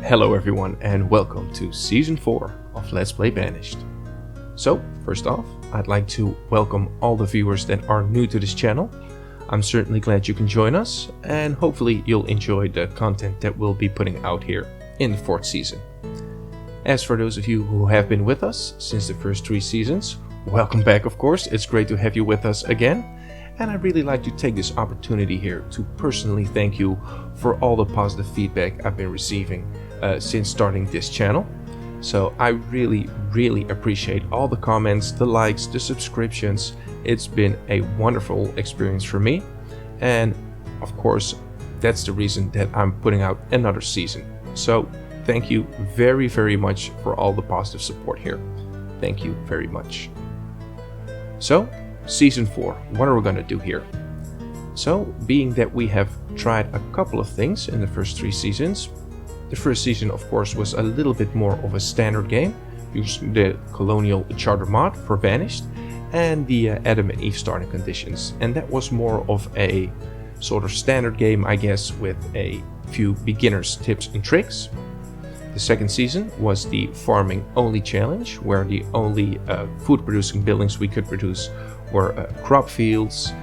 Hello everyone and welcome to Season 4 of Let's Play Banished. So, first off, I'd like to welcome all the viewers that are new to this channel. I'm certainly glad you can join us, and hopefully you'll enjoy the content that we'll be putting out here in the 4th season. As for those of you who have been with us since the first 3 seasons, welcome back of course, it's great to have you with us again. And I'd really like to take this opportunity here to personally thank you for all the positive feedback I've been receiving since starting this channel. So I really appreciate all the comments, the likes, the subscriptions. It's been a wonderful experience for me. And of course, that's the reason that I'm putting out another season. So thank you very much for all the positive support here. Thank you very much. So, Season 4, what are we going to do here? So, being that we have tried a couple of things in the first 3 seasons, the first season of course was a little bit more of a standard game, using the Colonial Charter mod for Banished, and the Adam and Eve starting conditions, and that was more of a sort of standard game, I guess, with a few beginners tips and tricks. The second season was the farming only challenge, where the only food producing buildings we could produce were crop fields,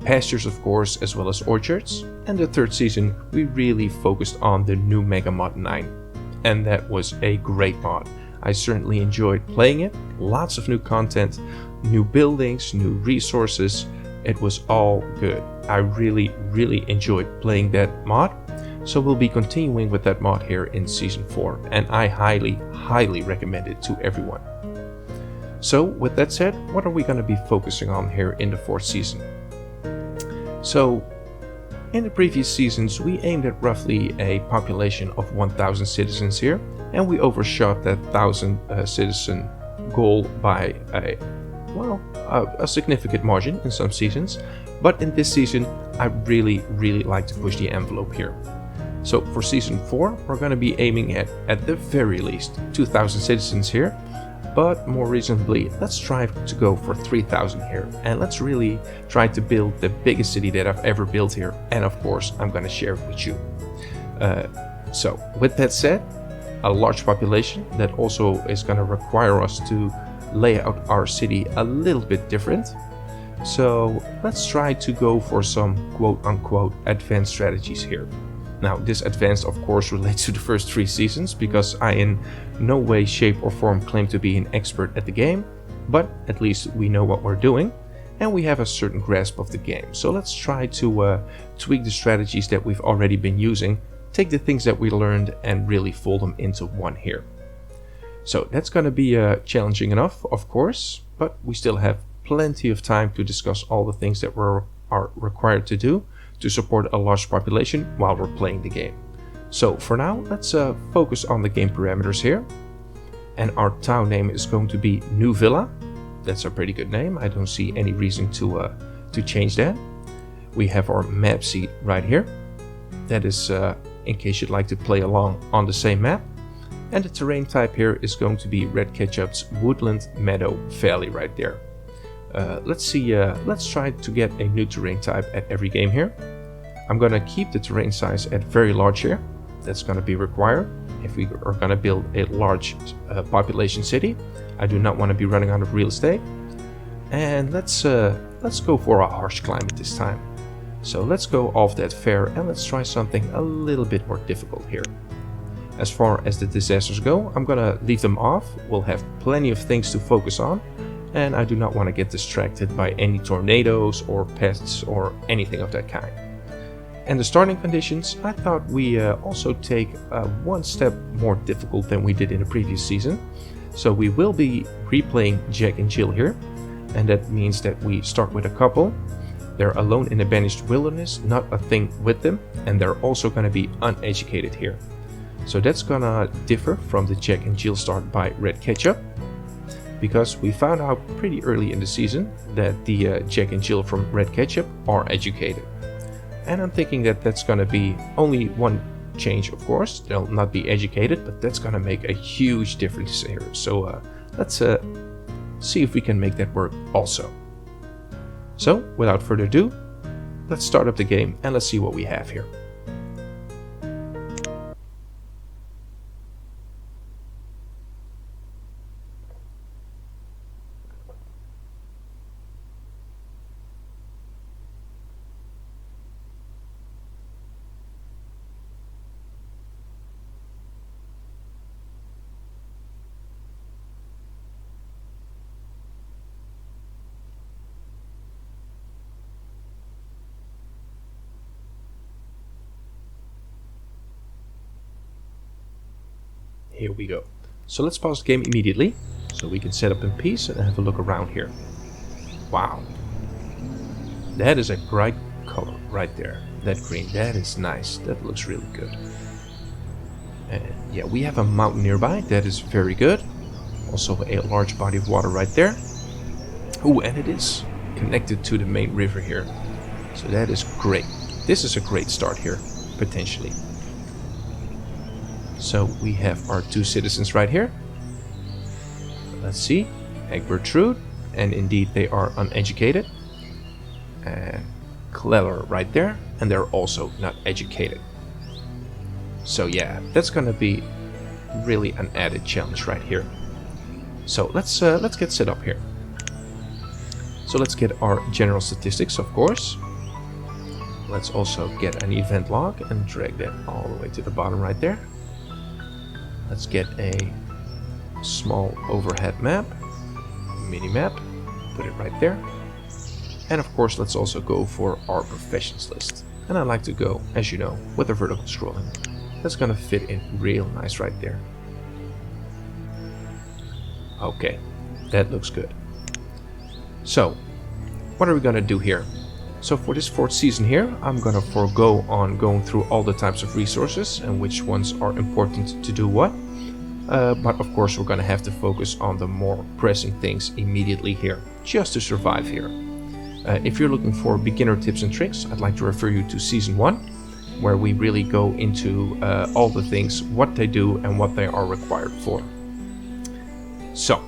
pastures of course, as well as orchards. And the third season we really focused on the new Mega Mod 9. And that was a great mod. I certainly enjoyed playing it. Lots of new content, new buildings, new resources. It was all good. I really enjoyed playing that mod. So we'll be continuing with that mod here in Season 4, and I highly recommend it to everyone. So with that said, what are we going to be focusing on here in the 4th season? So in the previous seasons we aimed at roughly a population of 1,000 citizens here, and we overshot that 1,000 citizen goal by a significant margin in some seasons. But in this season I really like to push the envelope here. So for Season 4, we're going to be aiming at the very least 2,000 citizens here, but more reasonably, let's try to go for 3,000 here, and let's really try to build the biggest city that I've ever built here, and of course I'm going to share it with you. So with that said, a large population that also is going to require us to lay out our city a little bit different. So let's try to go for some quote-unquote advanced strategies here. Now, this advanced of course relates to the first 3 seasons, because I in no way, shape or form claim to be an expert at the game, but at least we know what we're doing and we have a certain grasp of the game. So let's try to tweak the strategies that we've already been using, take the things that we learned and really fold them into one here. So that's going to be challenging enough, of course, but we still have plenty of time to discuss all the things that are required to do to support a large population while we're playing the game. So for now, let's focus on the game parameters here. And our town name is going to be New Villa. That's a pretty good name. I don't see any reason to change that. We have our map seed right here. That is in case you'd like to play along on the same map. And the terrain type here is going to be Red Ketchup's Woodland Meadow Valley right there. Let's try to get a new terrain type at every game here. I'm gonna keep the terrain size at very large here. That's gonna be required if we are gonna build a large population city. I do not want to be running out of real estate. And let's go for a harsh climate this time. So let's go off that fair and let's try something a little bit more difficult here. As far as the disasters go, I'm gonna leave them off. We'll have plenty of things to focus on. And I do not want to get distracted by any tornadoes or pests or anything of that kind. And the starting conditions, I thought we also take one step more difficult than we did in the previous season. So we will be replaying Jack and Jill here, and that means that we start with a couple. They're alone in the Banished wilderness, not a thing with them, and they're also going to be uneducated here. So that's gonna differ from the Jack and Jill start by Red Ketchup, because we found out pretty early in the season that the Jack and Jill from Red Ketchup are educated. And I'm thinking that that's gonna be only one change, of course. They'll not be educated, but that's gonna make a huge difference here. So let's see if we can make that work also. So without further ado, let's start up the game and let's see what we have here. Here we go. So let's pause the game immediately, so we can set up in peace and have a look around here. Wow. That is a bright color right there. That green, that is nice. That looks really good. And yeah, we have a mountain nearby. That is very good. Also a large body of water right there. Oh, and it is connected to the main river here. So that is great. This is a great start here, potentially. So we have our 2 citizens right here. Let's see. Egbertrude. And indeed they are uneducated. And Cleller right there. And they're also not educated. So yeah, that's gonna be really an added challenge right here. So let's get set up here. So let's get our general statistics, of course. Let's also get an event log and drag that all the way to the bottom right there. Let's get a small overhead map, mini map, put it right there. And of course, let's also go for our professions list. And I like to go, as you know, with the vertical scrolling. That's gonna fit in real nice right there. Okay, that looks good. So, what are we gonna do here? So for this 4th season here, I'm gonna forego on going through all the types of resources and which ones are important to do what. But of course we're gonna have to focus on the more pressing things immediately here, just to survive here. If you're looking for beginner tips and tricks, I'd like to refer you to season 1, where we really go into all the things, what they do and what they are required for. So,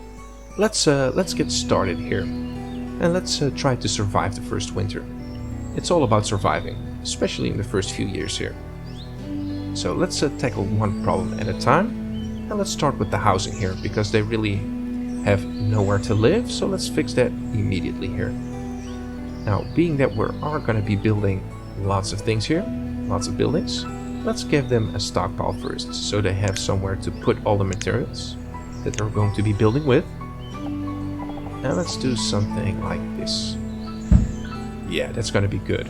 let's get started here, and let's try to survive the first winter. It's all about surviving, especially in the first few years here. So let's tackle one problem at a time, and let's start with the housing here, because they really have nowhere to live, so let's fix that immediately here. Now, being that we are going to be building lots of things here, lots of buildings, let's give them a stockpile first, so they have somewhere to put all the materials that they're going to be building with. Now let's do something like this. Yeah, that's going to be good.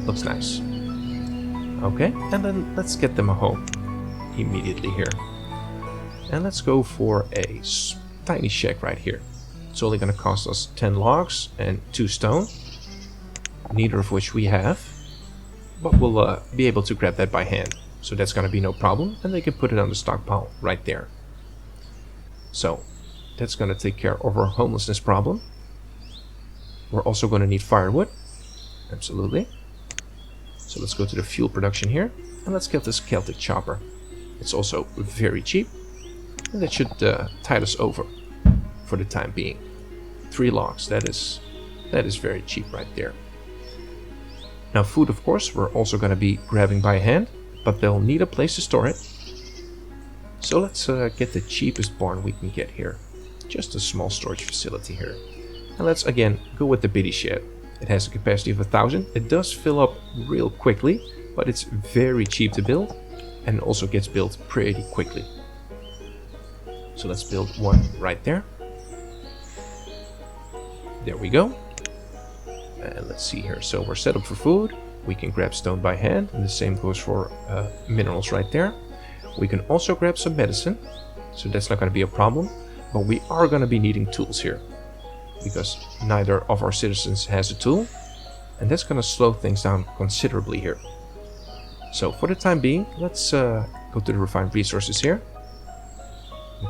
Looks nice. Okay, and then let's get them a home immediately here. And let's go for a tiny shack right here. It's only going to cost us 10 logs and 2 stone, neither of which we have, but we'll be able to grab that by hand, so that's going to be no problem, and they can put it on the stockpile right there. So that's going to take care of our homelessness problem. We're also going to need firewood, absolutely. So let's go to the fuel production here, and let's get this Celtic chopper. It's also very cheap, and that should tide us over for the time being. 3 logs, that is very cheap right there. Now food, of course, we're also going to be grabbing by hand, but they'll need a place to store it. So let's get the cheapest barn we can get here. Just a small storage facility here. And let's again go with the bitty shed. It has a capacity of 1,000. It does fill up real quickly, but it's very cheap to build, and also gets built pretty quickly. So let's build one right there. There we go. And let's see here. So we're set up for food. We can grab stone by hand, and the same goes for minerals right there. We can also grab some medicine, so that's not going to be a problem. But we are going to be needing tools here, because neither of our citizens has a tool, and that's going to slow things down considerably here. So for the time being, let's go to the refined resources here.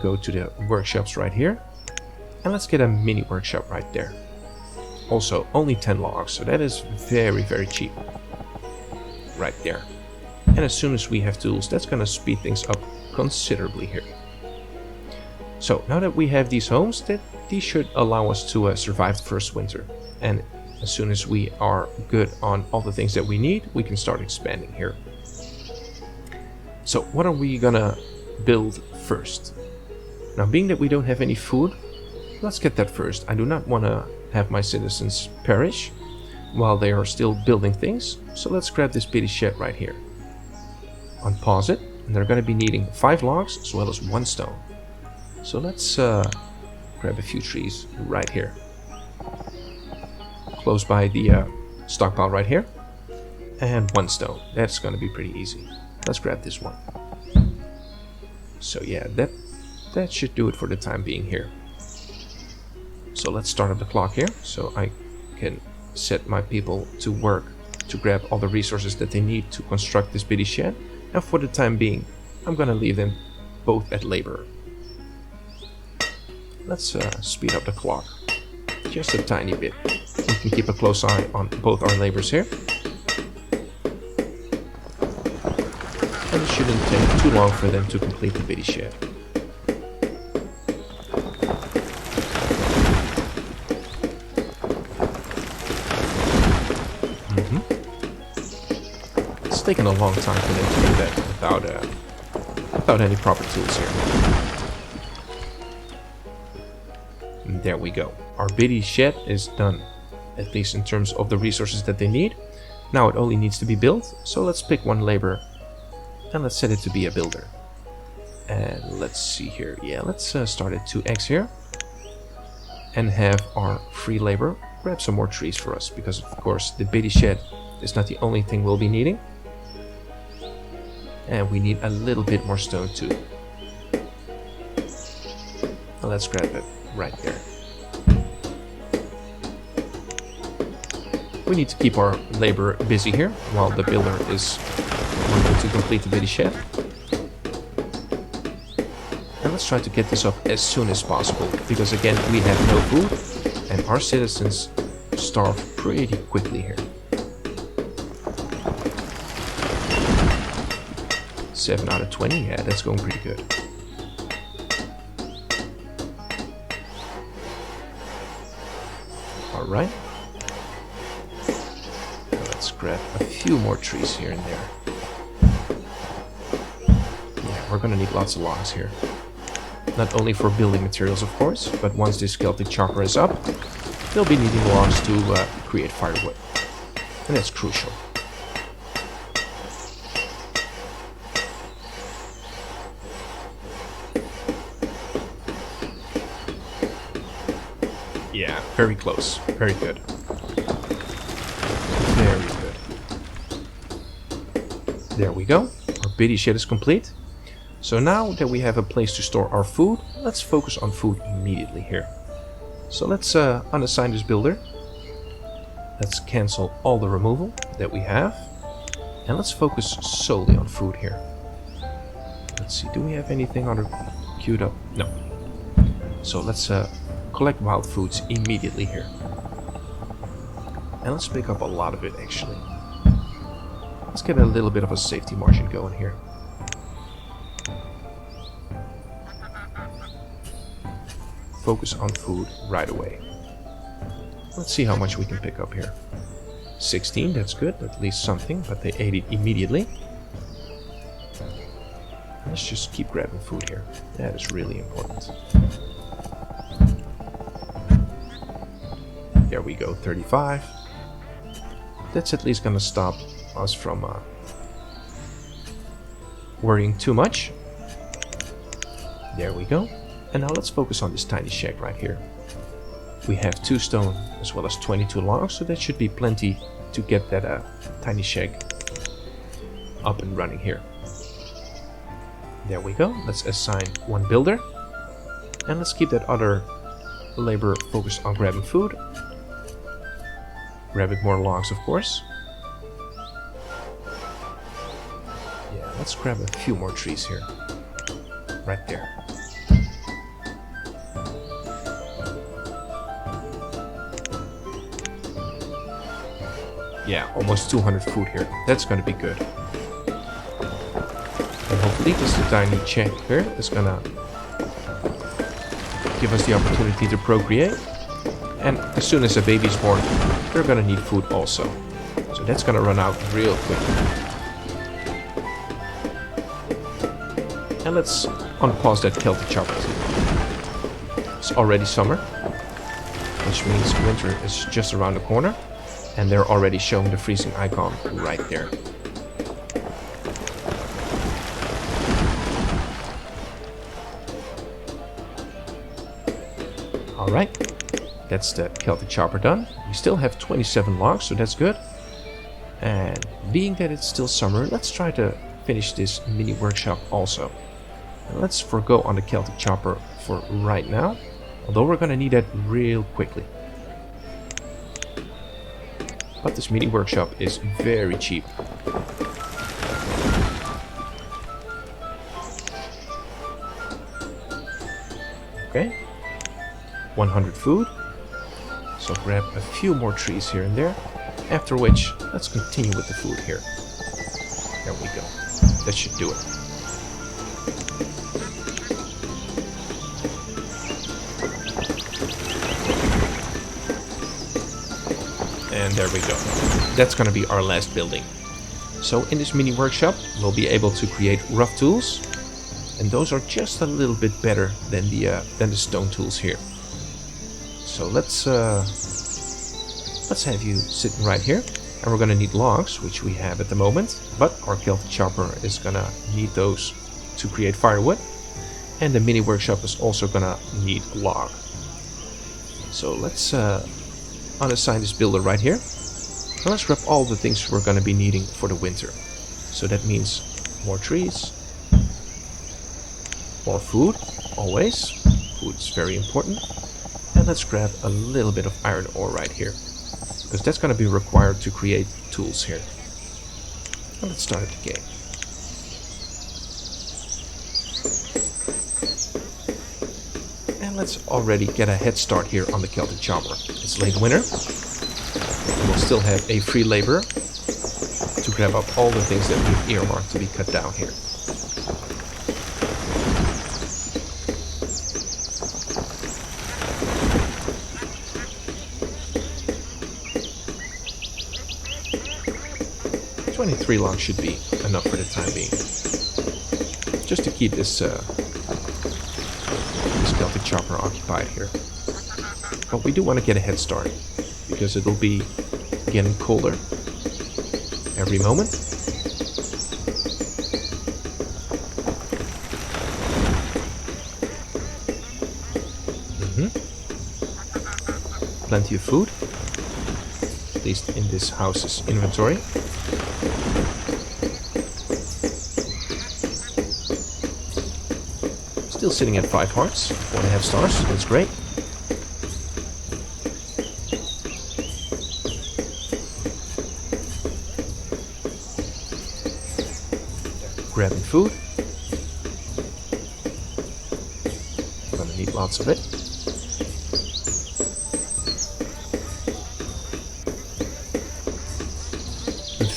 Go to the workshops right here, and let's get a mini workshop right there. Also only 10 logs, so that is very, very cheap right there. And as soon as we have tools, that's going to speed things up considerably here. So now that we have these homes, these should allow us to survive the first winter. And as soon as we are good on all the things that we need, we can start expanding here. So what are we gonna build first? Now, being that we don't have any food, let's get that first. I do not want to have my citizens perish while they are still building things. So let's grab this bitty shed right here. Unpause it, and they're going to be needing 5 logs as well as 1 stone. So let's grab a few trees right here, close by the stockpile right here, and 1 stone. That's going to be pretty easy. Let's grab this one. So yeah, that should do it for the time being here. So let's start up the clock here, so I can set my people to work to grab all the resources that they need to construct this bitty shed. And for the time being, I'm gonna leave them both at labor. Let's speed up the clock just a tiny bit. We can keep a close eye on both our labors here. And it shouldn't take too long for them to complete the bitty shed. It's taken a long time for them to do that without any proper tools here. And there we go. Our bitty shed is done, at least in terms of the resources that they need. Now it only needs to be built, so let's pick one labor and let's set it to be a builder. And let's see here. Yeah, let's start at 2x here and have our free labor grab some more trees for us, because of course the bitty shed is not the only thing we'll be needing. And we need a little bit more stone too. Well, let's grab it right there. We need to keep our labor busy here while the builder is working to complete the bitty shed. And let's try to get this up as soon as possible, because again we have no food and our citizens starve pretty quickly here. 7 out of 20, yeah, that's going pretty good. Alright. Let's grab a few more trees here and there. Yeah, we're gonna need lots of logs here. Not only for building materials, of course, but once this Celtic chopper is up, they'll be needing logs to create firewood. And that's crucial. Yeah, very close. Very good. Very good. There we go. Our bitty shed is complete. So now that we have a place to store our food, let's focus on food immediately here. So let's unassign this builder. Let's cancel all the removal that we have. And let's focus solely on food here. Let's see, do we have anything other queued up? No. So let's collect wild foods immediately here. And let's pick up a lot of it actually. Let's get a little bit of a safety margin going here. Focus on food right away. Let's see how much we can pick up here. 16, that's good, at least something, but they ate it immediately. Let's just keep grabbing food here. That is really important. There we go, 35. That's at least gonna stop us from worrying too much. There we go. And now let's focus on this tiny shack right here. We have 2 stone as well as 22 logs, so that should be plenty to get that tiny shack up and running here. There we go. Let's assign 1 builder. And let's keep that other labor focused on grabbing food. Grabbing more logs, of course. Yeah, let's grab a few more trees here. Right there. Yeah, almost 200 food here. That's gonna be good. And hopefully this tiny check here is gonna give us the opportunity to procreate. And as soon as a baby's born, they're gonna need food also. So that's gonna run out real quick. And let's unpause that Celtic chopper too. It's already summer, which means winter is just around the corner. And they're already showing the freezing icon right there. Alright, that's the Celtic chopper done. We still have 27 logs, so that's good. And being that it's still summer, let's try to finish this mini workshop also. And let's forgo on the Celtic chopper for right now, although we're gonna need that real quickly. But this mini workshop is very cheap. Okay, 100 food. So grab a few more trees here and there. After which, let's continue with the food here. There we go. That should do it. And there we go. That's gonna be our last building. So in this mini workshop, we'll be able to create rough tools, and those are just a little bit better than the stone tools here. So let's have you sitting right here, and we're gonna need logs, which we have at the moment, but our Celtic chopper is gonna need those to create firewood, and the mini workshop is also gonna need log. So let's unassign this builder right here. And let's grab all the things we're going to be needing for the winter. So that means more trees, more food, always. Food is very important. And let's grab a little bit of iron ore right here, because that's going to be required to create tools here. And let's start the game. And let's already get a head start here on the Celtic chopper. It's late winter. We'll still have a free labor to grab up all the things that we've earmarked to be cut down here. "23 logs should be enough for the time being, just to keep this Celtic chopper occupied here. But we do want to get a head start, because it'll be getting colder every moment. Plenty of food, at least in this house's inventory. Still sitting at 5 hearts, 1.5 stars, that's great. Grabbing food. I'm gonna need lots of it.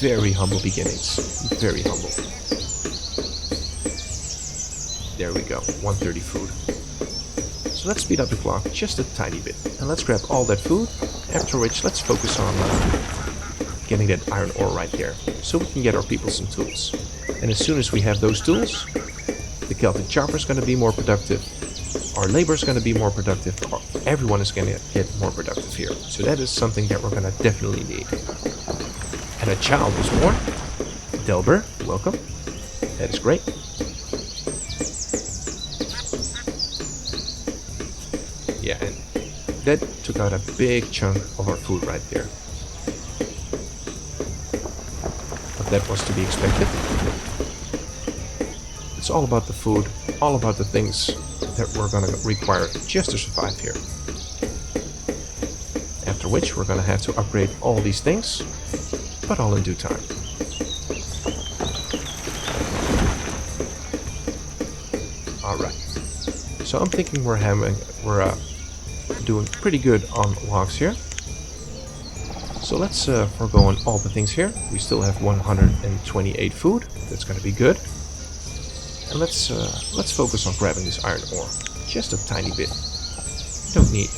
Very humble beginnings. Very humble. There we go. 130 food. So let's speed up the clock just a tiny bit. And let's grab all that food. After which, let's focus on getting that iron ore right there, so we can get our people some tools. And as soon as we have those tools, the Celtic chopper is going to be more productive, our labor is going to be more productive, everyone is going to get more productive here. So that is something that we're going to definitely need. And a child was born. Delbert, welcome. That is great. Yeah, and that took out a big chunk of our food right there. But that was to be expected. It's all about the food, all about the things that we're going to require just to survive here. After which, we're going to have to upgrade all these things, but all in due time. Alright. So I'm thinking we're doing pretty good on logs here. So let's forgo on all the things here. We still have 128 food. That's going to be good. And let's focus on grabbing this iron ore. Just a tiny bit. Don't need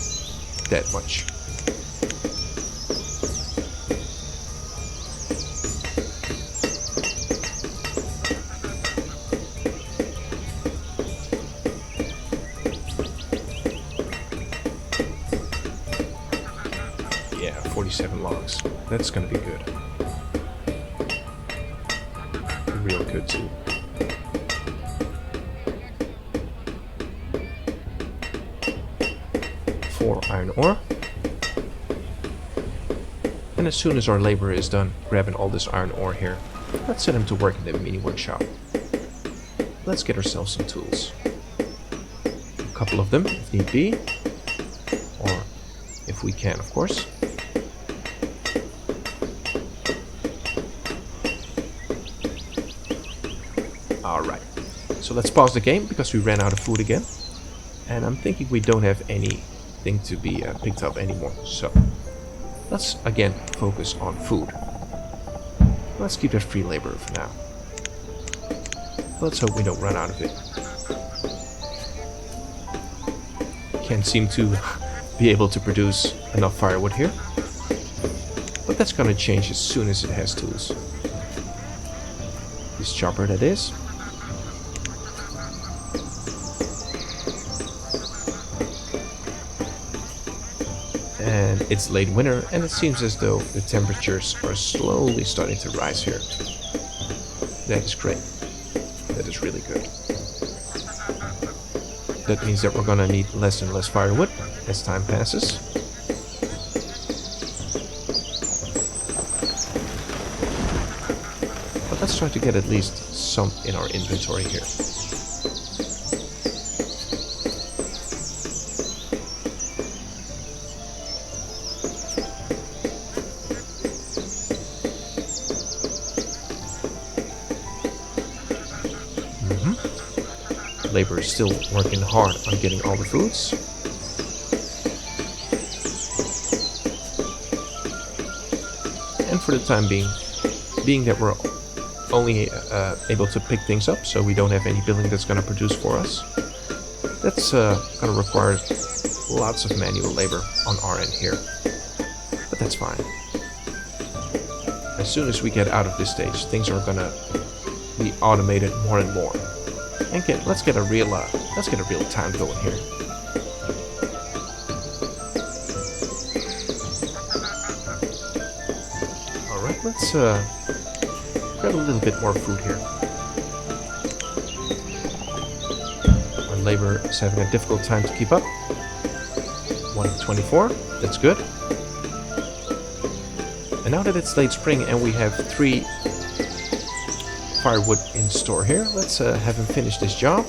that much. Yeah, 47 logs. That's gonna be good. Real good too. Iron ore. And as soon as our labor is done grabbing all this iron ore here, let's set him to work in the mini workshop. let's get ourselves some tools. A couple of them, if need be. Or if we can, of course. Alright, so let's pause the game because we ran out of food again. And I'm thinking we don't have anything to be picked up anymore. So let's again focus on food. Let's keep that free labor for now. Let's hope we don't run out of it. Can't seem to be able to produce enough firewood here. But that's gonna change as soon as it has tools. This chopper that is. And it's late winter and it seems as though the temperatures are slowly starting to rise here. That is great. That is really good. That means that we're gonna need less and less firewood as time passes. But let's try to get at least some in our inventory here. Labor is still working hard on getting all the foods. And for the time being that we're only able to pick things up, so we don't have any building that's going to produce for us, that's going to require lots of manual labor on our end here. But that's fine. As soon as we get out of this stage, things are going to be automated more and more. And let's get a real time going here. All right, let's grab a little bit more food here. Our labor is having a difficult time to keep up. 124, that's good. And now that it's late spring and we have 3 firewood in store here, let's have him finish this job.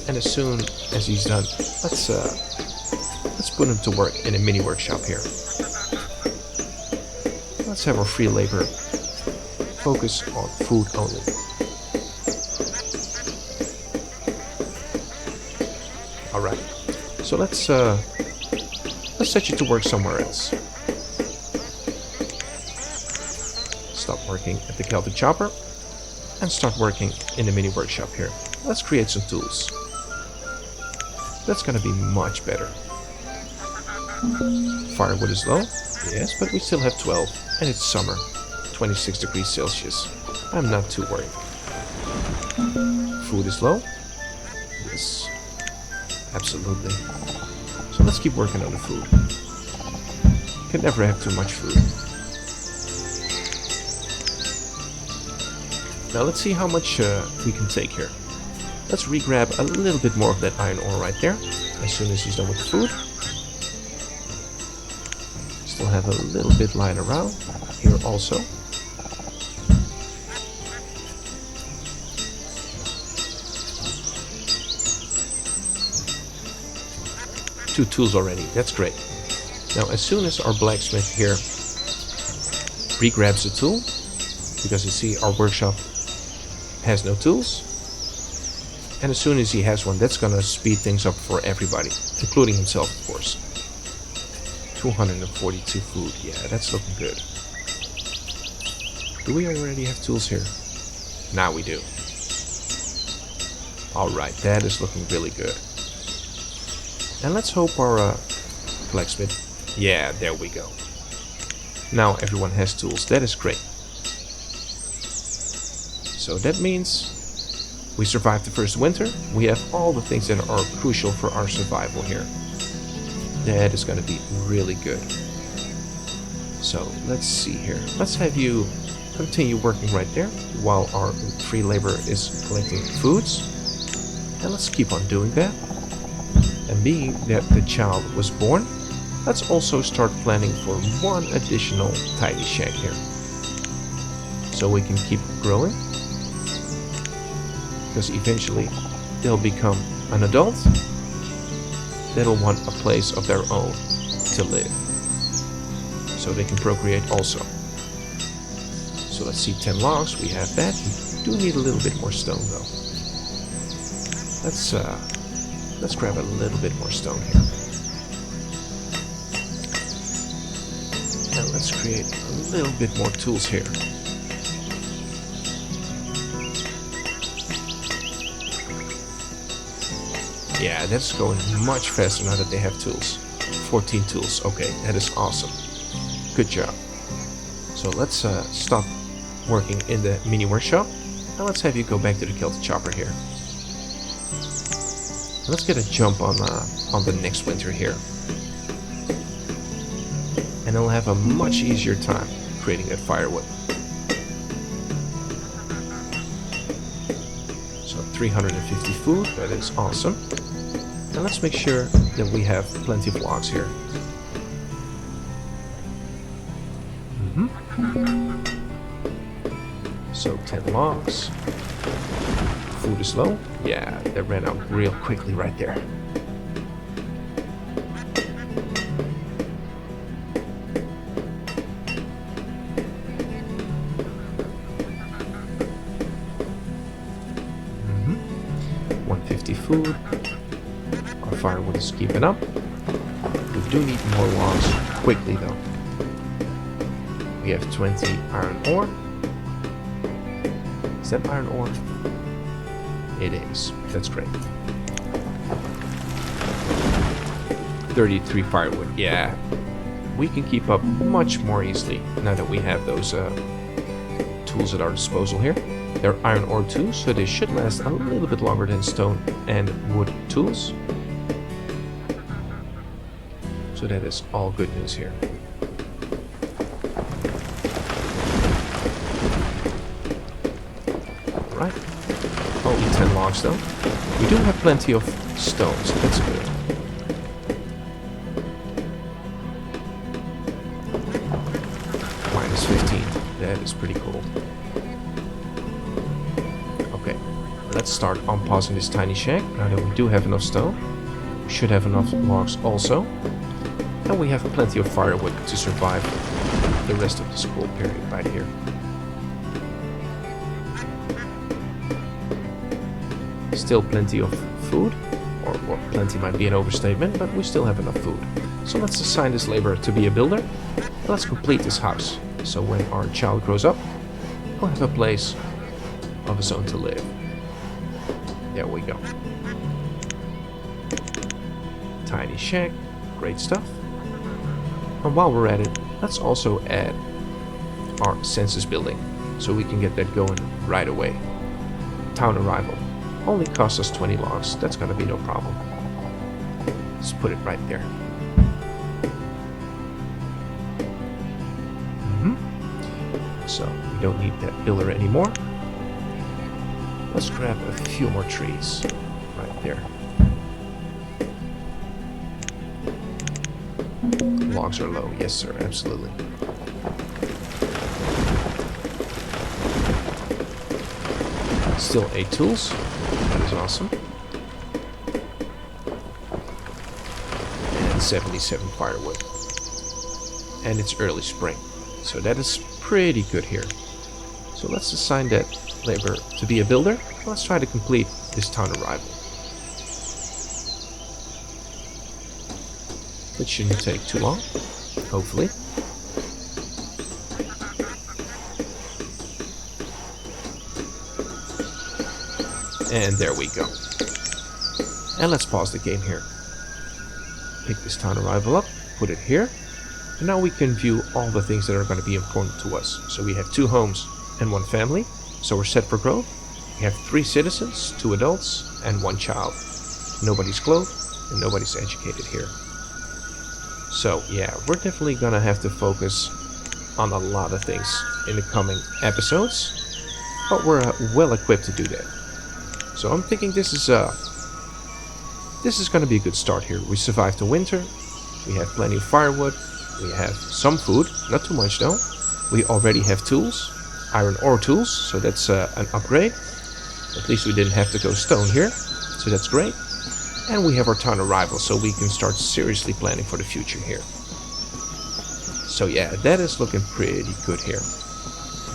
And as soon as he's done, let's put him to work in a mini workshop here. Let's have our free labor focus on food only. All right, so let's set you to work somewhere else. Stop working at the Celtic chopper and start working in the mini workshop here. Let's create some tools. That's gonna be much better. Firewood is low, yes, but we still have 12 and it's summer, 26 degrees Celsius. I'm not too worried. Food is low, yes, absolutely. So let's keep working on the food. Can never have too much food. Now let's see how much we can take here. Let's re-grab a little bit more of that iron ore right there, as soon as he's done with the food. Still have a little bit lying around here also. Two tools already, that's great. Now as soon as our blacksmith here re-grabs the tool, because you see our workshop has no tools, and as soon as he has one, that's gonna speed things up for everybody, including himself, of course. 242 food, yeah, that's looking good. Do we already have tools here? Now we do. Alright, that is looking really good. And let's hope our blacksmith, yeah, there we go. Now everyone has tools, that is great. So that means we survived the first winter. We have all the things that are crucial for our survival here. That is going to be really good. So let's see here. Let's have you continue working right there while our free labor is collecting foods. And let's keep on doing that. And being that the child was born, let's also start planning for one additional tidy shack here. So we can keep growing. because eventually they'll become an adult that'll want a place of their own to live, so they can procreate also. So let's see, 10 logs, we have that. We do need a little bit more stone though. Let's grab a little bit more stone here. And let's create a little bit more tools here. Yeah, that's going much faster now that they have tools. 14 tools, okay, that is awesome. Good job. So let's stop working in the mini workshop, and let's have you go back to the Celtic chopper here. Let's get a jump on the next winter here. And it'll have a much easier time creating that firewood. So 350 food, that is awesome. And let's make sure that we have plenty of logs here. So 10 logs. Food is low. Yeah, that ran out real quickly right there. Mm-hmm. 150 food. Our firewood is keeping up. We do need more logs quickly though. We have 20 iron ore. Is that iron ore? It is. That's great. 33 firewood. Yeah. We can keep up much more easily now that we have those tools at our disposal here. They're iron ore too, so they should last a little bit longer than stone and wood tools. So that is all good news here. Right. Only 10 logs though. We do have plenty of stone, so that's good. Minus 15. That is pretty cool. Okay. Let's start unpausing this tiny shack. Now that we do have enough stone, we should have enough logs also. And we have plenty of firewood to survive the rest of the school period right here. Still plenty of food, or plenty might be an overstatement, but we still have enough food. So let's assign this laborer to be a builder, and let's complete this house. So when our child grows up, he'll have a place of his own to live. There we go. Tiny shack, great stuff. And while we're at it, let's also add our census building, so we can get that going right away. Town arrival. Only costs us 20 logs. That's gonna be no problem. Let's put it right there. So we don't need that pillar anymore. Let's grab a few more trees right there. Logs are low. Yes, sir. Absolutely. Still 8 tools. That is awesome. And 77 firewood. And it's early spring. So that is pretty good here. So let's assign that labor to be a builder. Let's try to complete this town arrival. It shouldn't take too long, hopefully. And there we go. And let's pause the game here. Pick this town arrival up, put it here. And now we can view all the things that are going to be important to us. So we have 2 homes and 1 family. So we're set for growth. We have 3 citizens, 2 adults, and 1 child. Nobody's clothed and nobody's educated here. So yeah, we're definitely going to have to focus on a lot of things in the coming episodes. But we're well equipped to do that. So I'm thinking this is going to be a good start here. We survived the winter. We have plenty of firewood. We have some food, not too much though. We already have tools, iron ore tools, so that's an upgrade. At least we didn't have to go stone here, so that's great. And we have our town arrival, so we can start seriously planning for the future here. So yeah, that is looking pretty good here.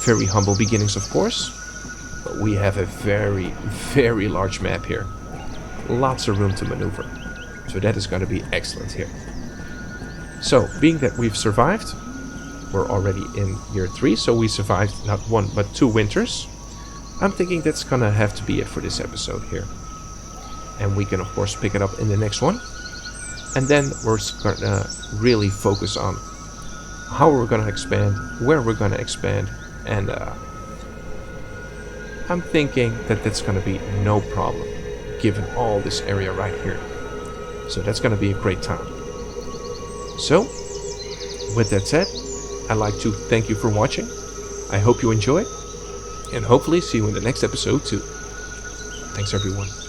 Very humble beginnings, of course, but we have a very, very large map here. Lots of room to maneuver, so that is going to be excellent here. So, being that we've survived, we're already in year 3, so we survived not 1 but 2 winters. I'm thinking that's gonna have to be it for this episode here. And we can of course pick it up in the next one. And then we're gonna really focus on how we're gonna expand, where we're gonna expand, and I'm thinking that that's gonna be no problem, given all this area right here. So that's gonna be a great time. So, with that said, I'd like to thank you for watching. I hope you enjoyed, and hopefully see you in the next episode too. Thanks everyone.